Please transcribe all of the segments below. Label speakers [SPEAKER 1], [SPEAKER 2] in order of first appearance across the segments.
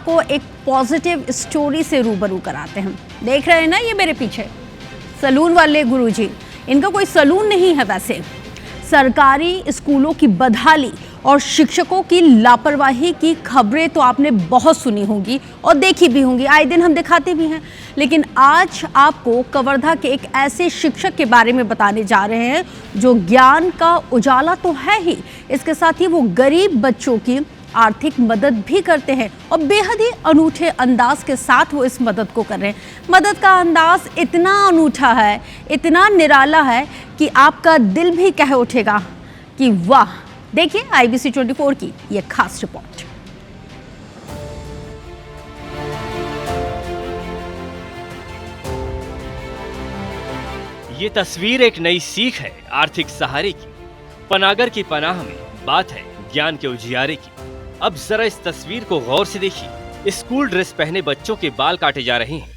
[SPEAKER 1] आपको एक positive story से रूबरू कराते हैं। देख रहे हैं ना, ये मेरे पीछे सलून वाले गुरुजी, इनका कोई सलून नहीं है वैसे। सरकारी स्कूलों की बदहाली और शिक्षकों की लापरवाही की खबरें तो आपने बहुत सुनी होंगी और देखी भी होंगी, आए दिन हम दिखाते भी हैं। लेकिन आज आपको कवर्धा के एक ऐसे शिक्षक के बारे में बताने जा रहे हैं जो ज्ञान का उजाला तो है ही, इसके साथ ही वो गरीब बच्चों की आर्थिक मदद भी करते हैं और बेहद ही अनूठे अंदाज के साथ वो इस मदद को कर रहे हैं। मदद का अंदाज इतना अनूठा है, इतना निराला है कि आपका दिल भी कह उठेगा कि वाह। देखिए IBC 24 की ये खास रिपोर्ट।
[SPEAKER 2] ये तस्वीर एक नई सीख है आर्थिक सहारे की। पनागर की पनाह में बात है ज्ञान के उजियारे की। अब जरा इस तस्वीर को गौर से देखिए। स्कूल ड्रेस पहने बच्चों के बाल काटे जा रहे हैं,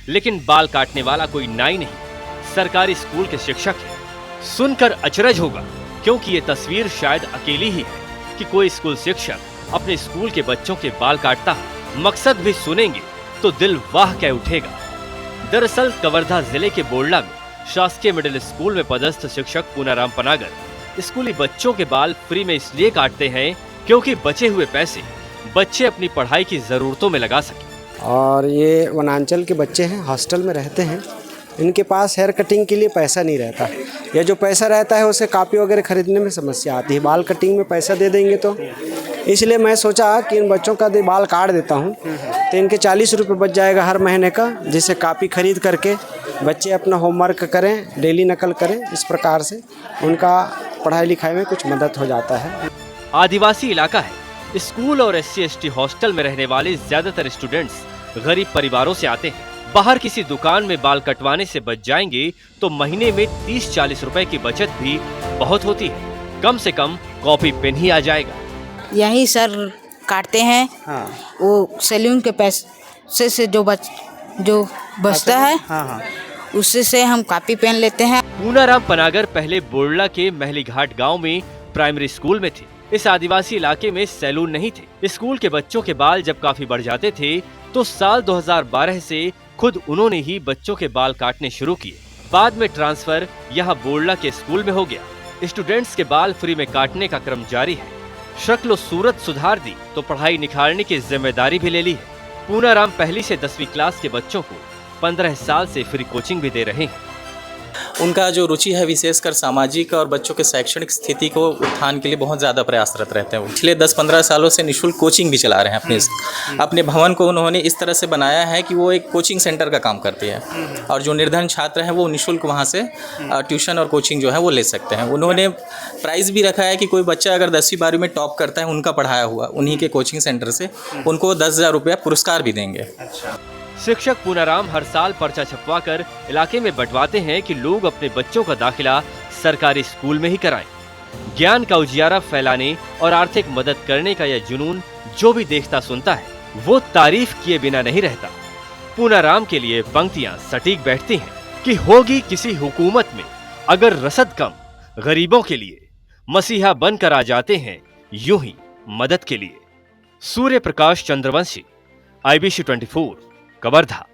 [SPEAKER 2] लेकिन बाल काटने वाला कोई नाई नहीं, सरकारी स्कूल के शिक्षक है। सुनकर अचरज होगा, क्योंकि ये तस्वीर शायद अकेली ही है कि कोई स्कूल शिक्षक अपने स्कूल के बच्चों के बाल काटता है। मकसद भी सुनेंगे तो दिल वाह कह उठेगा। दरअसल कवर्धा जिले के बोड़ला में शासकीय मिडिल स्कूल में पदस्थ शिक्षक पूनाराम पनागर स्कूली बच्चों के बाल फ्री में इसलिए काटते हैं क्योंकि बचे हुए पैसे बच्चे अपनी पढ़ाई की जरूरतों में लगा सके।
[SPEAKER 3] और ये वनांचल के बच्चे हैं, हॉस्टल में रहते हैं, इनके पास हेयर कटिंग के लिए पैसा नहीं रहता। या जो पैसा रहता है उसे कापी वगैरह खरीदने में समस्या आती है। बाल कटिंग में पैसा दे देंगे तो इसलिए मैं सोचा कि इन बच्चों का बाल काट देता हूँ तो इनके 40 रुपये बच जाएगा हर महीने का, जिससे कापी खरीद करके बच्चे अपना होमवर्क करें, डेली नकल करें। इस प्रकार से उनका पढ़ाई लिखाई में कुछ मदद हो जाता है।
[SPEAKER 2] आदिवासी इलाका है। स्कूल और SC/ST हॉस्टल में रहने वाले ज्यादातर स्टूडेंट्स गरीब परिवारों से आते हैं। बाहर किसी दुकान में बाल कटवाने से बच जाएंगे तो महीने में 30-40 रुपए की बचत भी बहुत होती है। कम से कम कॉपी पेन ही आ जाएगा।
[SPEAKER 4] यही सर काटते हैं।
[SPEAKER 3] हाँ।
[SPEAKER 4] वो सैलून के पैसे से जो बचता है,
[SPEAKER 3] हाँ।
[SPEAKER 4] उससे से हम कॉपी पेन लेते हैं।
[SPEAKER 2] पूनाराम पनागर पहले बोड़ला के महली घाट गाँव में प्राइमरी स्कूल में थे। इस आदिवासी इलाके में सैलून नहीं थे। स्कूल के बच्चों के बाल जब काफी बढ़ जाते थे तो साल 2012 से खुद उन्होंने ही बच्चों के बाल काटने शुरू किए। बाद में ट्रांसफर यहाँ बोड़ला के स्कूल में हो गया। स्टूडेंट्स के बाल फ्री में काटने का क्रम जारी है। शक्ल सूरत सुधार दी तो पढ़ाई निखारने की जिम्मेदारी भी ले ली है। पूनाराम पहली से 10वीं क्लास के बच्चों को 15 साल से फ्री कोचिंग भी दे रहे हैं।
[SPEAKER 5] उनका जो रुचि है विशेषकर सामाजिक और बच्चों के शैक्षणिक स्थिति को उत्थान के लिए बहुत ज़्यादा प्रयासरत रहते हैं। पिछले 10-15 सालों से निःशुल्क कोचिंग भी चला रहे हैं। अपने भवन को उन्होंने इस तरह से बनाया है कि वो एक कोचिंग सेंटर का काम करती है और जो निर्धन छात्र हैं वो निःशुल्क वहाँ से ट्यूशन और कोचिंग जो है वो ले सकते हैं। उन्होंने प्राइज़ भी रखा है कि कोई बच्चा अगर 10वीं-12वीं में टॉप करता है उनका पढ़ाया हुआ उन्हीं के कोचिंग सेंटर से, उनको 10,000 रुपया पुरस्कार भी देंगे।
[SPEAKER 2] शिक्षक पूनाराम हर साल पर्चा छपवाकर इलाके में बंटवाते हैं कि लोग अपने बच्चों का दाखिला सरकारी स्कूल में ही कराएं। ज्ञान का उजियारा फैलाने और आर्थिक मदद करने का यह जुनून जो भी देखता सुनता है वो तारीफ किए बिना नहीं रहता। पूनाराम के लिए पंक्तियां सटीक बैठती हैं कि होगी किसी हुकूमत में अगर रसद कम, गरीबों के लिए मसीहा बनकर आ जाते हैं यूं ही मदद के लिए। सूर्य प्रकाश चंद्रवंशी, IBC 24, कवर्धा।